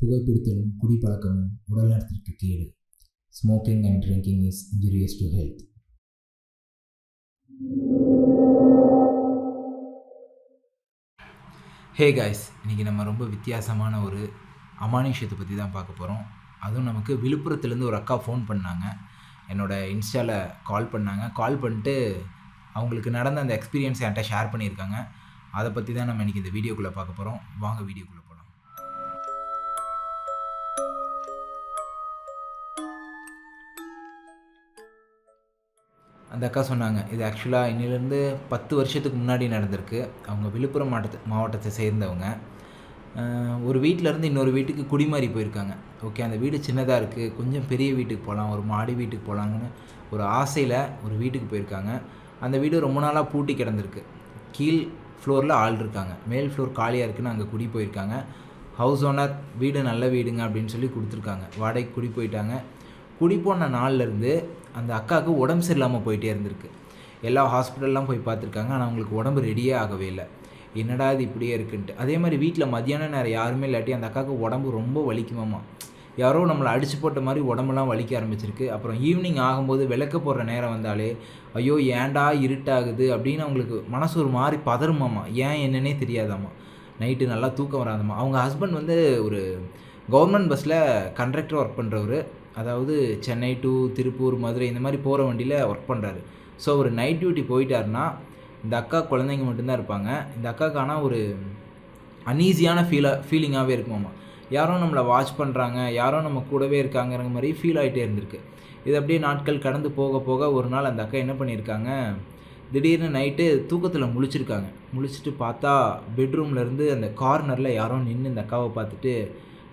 புகைப்பிடித்தலும் குடிப்பழக்கமும் உடல்நலத்திற்கு கேடு. Smoking and drinking is injurious to health. Hey guys, இன்றைக்கி நம்ம ரொம்ப வித்தியாசமான ஒரு அமானுஷ்யத்தை பற்றி தான் பார்க்க போகிறோம். அதுவும் நமக்கு விழுப்புரத்துலேருந்து ஒரு அக்கா ஃபோன் பண்ணாங்க. என்னோடய இன்ஸ்டாவில் கால் பண்ணாங்க. கால் பண்ணிட்டு அவங்களுக்கு நடந்த அந்த எக்ஸ்பீரியன்ஸ் என்கிட்ட ஷேர் பண்ணியிருக்காங்க. அதை பற்றி தான் நம்ம இன்றைக்கி இந்த வீடியோக்குள்ளே பார்க்க போகிறோம். வாங்க வீடியோக்குள்ளே போகலாம். அந்த அக்கா சொன்னாங்க, இது ஆக்சுவலாக இன்னிலேருந்து 10 வருஷத்துக்கு முன்னாடி நடந்திருக்கு. அவங்க விழுப்புரம் மாவட்டத்தை சேர்ந்தவங்க. ஒரு வீட்டிலேருந்து இன்னொரு வீட்டுக்கு குடிமாறி போயிருக்காங்க. ஓகே, அந்த வீடு சின்னதாக இருக்குது, கொஞ்சம் பெரிய வீட்டுக்கு போகலாம், ஒரு மாடி வீட்டுக்கு போகலாங்கன்னு ஒரு ஆசையில் ஒரு வீட்டுக்கு போயிருக்காங்க. அந்த வீடு ரொம்ப நாளாக பூட்டி கிடந்திருக்கு. கீழ் ஃப்ளோரில் ஆள் இருக்காங்க, மேல் ஃப்ளோர் காலியாக இருக்குன்னு அங்கே குடி போயிருக்காங்க. ஹவுஸ் ஓனர் வீடு நல்ல வீடுங்க அப்படின்னு சொல்லி கொடுத்துருக்காங்க. வாடகைக்கு குடி போயிட்டாங்க. குடி போன நாள்லேருந்து அந்த அக்காவுக்கு உடம்பு சரியில்லாமல் போயிட்டே இருந்திருக்கு. எல்லா ஹாஸ்பிட்டல்லாம் போய் பார்த்துருக்காங்க. ஆனால் அவங்களுக்கு உடம்பு ரெடியே ஆகவே இல்லை. என்னடா இது இப்படியே இருக்குன்ட்டு. அதே மாதிரி வீட்டில் மத்தியான நேரம் யாருமே இல்லாட்டி அந்த அக்காவுக்கு உடம்பு ரொம்ப வலிக்குமாமா. யாரோ நம்மளை அடித்து போட்ட மாதிரி உடம்புலாம் வலிக்க ஆரம்பிச்சிருக்கு. அப்புறம் ஈவினிங் ஆகும்போது விளக்க போடுற நேரம் வந்தாலே ஐயோ ஏன்டா இருட்டாகுது அப்படின்னு அவங்களுக்கு மனசு ஒரு மாதிரி பதறுமாமா. ஏன் என்னன்னே தெரியாதாம்மா. நைட்டு நல்லா தூக்கம் வராதம்மா. அவங்க ஹஸ்பண்ட் வந்து ஒரு கவர்மெண்ட் பஸ்ஸில் கண்டக்டர் ஒர்க் பண்ணுறவர். அதாவது சென்னை டு திருப்பூர், மதுரை இந்த மாதிரி போகிற வண்டியில் ஒர்க் பண்ணுறாரு. ஸோ ஒரு நைட் டியூட்டி போயிட்டாருன்னா இந்த அக்கா குழந்தைங்க மட்டும்தான் இருப்பாங்க. இந்த அக்காவுக்கு ஆனால் ஒரு அன்ஈஸியான ஃபீலிங்காகவே இருக்குமாம்மா. யாரோ நம்மளை வாட்ச் பண்ணுறாங்க, யாரோ நம்ம கூடவே இருக்காங்கிற மாதிரி ஃபீல் ஆகிட்டே இருந்திருக்கு. இது அப்படியே நாட்கள் கடந்து போக போக ஒரு நாள் அந்த அக்கா என்ன பண்ணியிருக்காங்க, திடீர்னு நைட்டு தூக்கத்தில் முழிச்சிருக்காங்க. முழிச்சிட்டு பார்த்தா பெட்ரூம்லேருந்து அந்த கார்னரில் யாரோ நின்று இந்த அக்காவை பார்த்துட்டு,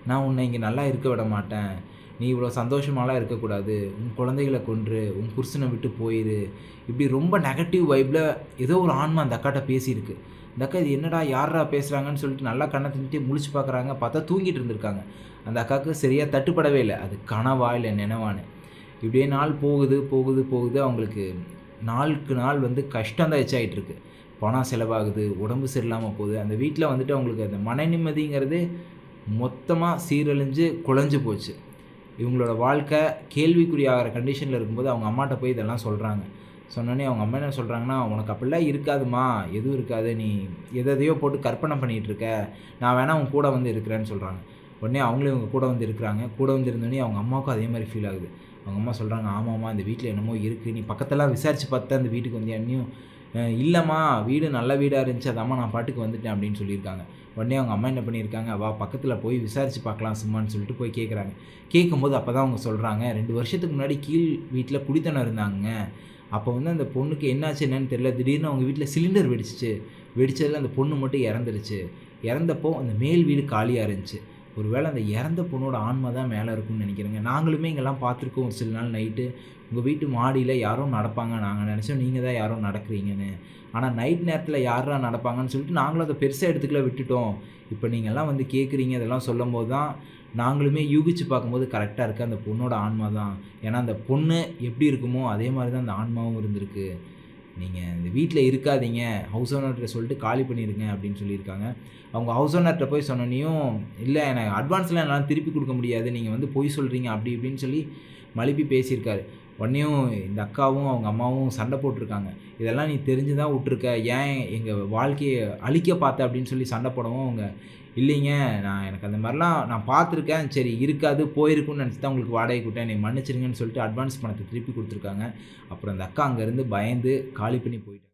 நான் உன்னை இங்கே நல்லா இருக்க விட மாட்டேன், நீ இவ்வளோ சந்தோஷமாலாம் இருக்கக்கூடாது, உன் குழந்தைகளை கொன்று உன் புருஷனை விட்டு போயிரு, இப்படி ரொம்ப நெகட்டிவ் வைப்பில் ஏதோ ஒரு ஆன்மா அந்த அக்காட்ட பேசியிருக்கு. இந்த அக்கா இது என்னடா யாரா பேசுகிறாங்கன்னு சொல்லிட்டு நல்லா கண்ணை தின்னுட்டு முழிச்சு பார்க்குறாங்க. பார்த்தா தூங்கிட்டு இருந்திருக்காங்க. அந்த அக்காவுக்கு சரியாக தட்டுப்படவே இல்லை, அது கனவா இல்லை நினைவான்னு. இப்படியே நாள் போகுது போகுது போகுது. அவங்களுக்கு நாளுக்கு நாள் வந்து கஷ்டம்தான் எச்சாயிட்ருக்கு. பணம் செலவாகுது, உடம்பு சரியில்லாமல் போகுது. அந்த வீட்டில் வந்துட்டு அவங்களுக்கு அந்த மன நிம்மதிங்கிறது மொத்தமாக சீரழிஞ்சு குழஞ்சு போச்சு. இவங்களோட வாழ்க்கை கேள்விக்குறியாகிற கண்டிஷனில் இருக்கும்போது அவங்க அம்மாட்ட போய் இதெல்லாம் சொல்கிறாங்க. சொன்னோன்னே அவங்க அம்மா என்ன சொல்கிறாங்கன்னா, உனக்கு அப்படிலாம் இருக்காதுமா, எதுவும் இருக்காது, நீ எதையோ போட்டு கற்பனை பண்ணிகிட்டு இருக்க, நான் வேணா அவங்க கூட வந்து இருக்கிறேன்னு சொல்கிறாங்க. உடனே அவங்களும் இவங்க கூட வந்து இருக்கிறாங்க. கூட வந்து இருந்தோடனே அவங்க அம்மாவுக்கும் அதே மாதிரி ஃபீல் ஆகுது. அவங்க அம்மா சொல்கிறாங்க, ஆமாம்மா இந்த வீட்டில் என்னமோ இருக்குது, நீ பக்கத்தெல்லாம் விசாரித்து பார்த்தா அந்த வீட்டுக்கு வந்து என்னையும் இல்லைம்மா வீடு நல்ல வீடாக இருந்துச்சு, அதாம்மா நான் பாட்டுக்கு வந்துட்டேன் அப்படின்னு சொல்லியிருக்காங்க. உடனே அவங்க அம்மா என்ன பண்ணியிருக்காங்க, வா பக்கத்தில் போய் விசாரித்து பார்க்கலாம் சும்மான்னு சொல்லிட்டு போய் கேட்குறாங்க. கேட்கும்போது அப்போ தான் அவங்க சொல்கிறாங்க, 2 வருஷத்துக்கு முன்னாடி கீழ் வீட்டில் குடித்தனம் இருந்தாங்க. அப்போ வந்து அந்த பொண்ணுக்கு என்னாச்சு என்னன்னு தெரியல, திடீர்னு அவங்க வீட்டில் சிலிண்டர் வெடிச்சிச்சு. வெடிச்சதில் அந்த பொண்ணு மட்டும் இறந்துருச்சு. இறந்தப்போ அந்த மேல் வீடு காலியாக இருந்துச்சு. ஒரு வேளை அந்த இறந்த பொண்ணோட ஆன்மா தான் மேலே இருக்கும்னு நினைக்கிறேங்க. நாங்களுமே இங்கெல்லாம் பார்த்துருக்கோம். ஒரு சில நாள் நைட்டு உங்கள் வீட்டு மாடியில் யாரோ நடப்பாங்க, நாங்கள் நினச்சோம் நீங்கள் தான் யாரோ நடக்கிறீங்கன்னு. ஆனால் நைட் நேரத்தில் யாரா நடப்பாங்கன்னு சொல்லிட்டு நாங்களும் அதை பெருசாக எடுத்துக்கல விட்டுட்டோம். இப்போ நீங்கள்லாம் வந்து கேட்குறீங்க, இதெல்லாம் சொல்லும் போது தான் நாங்களுமே யூகிச்சு பார்க்கும்போது கரெக்டாக இருக்குது, அந்த பொண்ணோட ஆன்மா தான். ஏன்னா அந்த பொண்ணு எப்படி இருக்குமோ அதே மாதிரி தான் அந்த ஆன்மாவும் இருந்திருக்கு. நீங்கள் இந்த வீட்டில் இருக்காதீங்க, ஹவுஸ் ஓனர்கிட்ட சொல்லிட்டு காலி பண்ணிடுங்க அப்படின்னு சொல்லியிருக்காங்க. அவங்க ஹவுஸ் ஓனர்கிட்ட போய் சொன்னோன்னையும், இல்லை எனக்கு அட்வான்ஸ்லாம் என்னால் திருப்பி கொடுக்க முடியாது, நீங்கள் வந்து பொய் சொல்கிறீங்க அப்படி இப்படின்னு சொல்லி மழுப்பி பேசியிருக்காரு. உடனேயும் இந்த அக்காவும் அவங்க அம்மாவும் சண்டை போட்டிருக்காங்க. இதெல்லாம் நீ தெரிஞ்சு தான் விட்ருக்க, ஏன் எங்கள் வாழ்க்கையை அழிக்க பார்த்த அப்படின்னு சொல்லி சண்டை போடவும் அவங்க, இல்லைங்க எனக்கு அந்த மாதிரிலாம் நான் பார்த்துருக்கேன், சரி இருக்காது போயிருக்குன்னு நினச்சி தான் உங்களுக்கு வாடகை கூட்டேன், என்னை மன்னிச்சிருங்கன்னு சொல்லிட்டு அட்வான்ஸ் பணத்தை திருப்பி கொடுத்துருக்காங்க. அப்புறம் அந்த அக்கா அங்கேருந்து பயந்து காலி பண்ணி போயிட்டாங்க.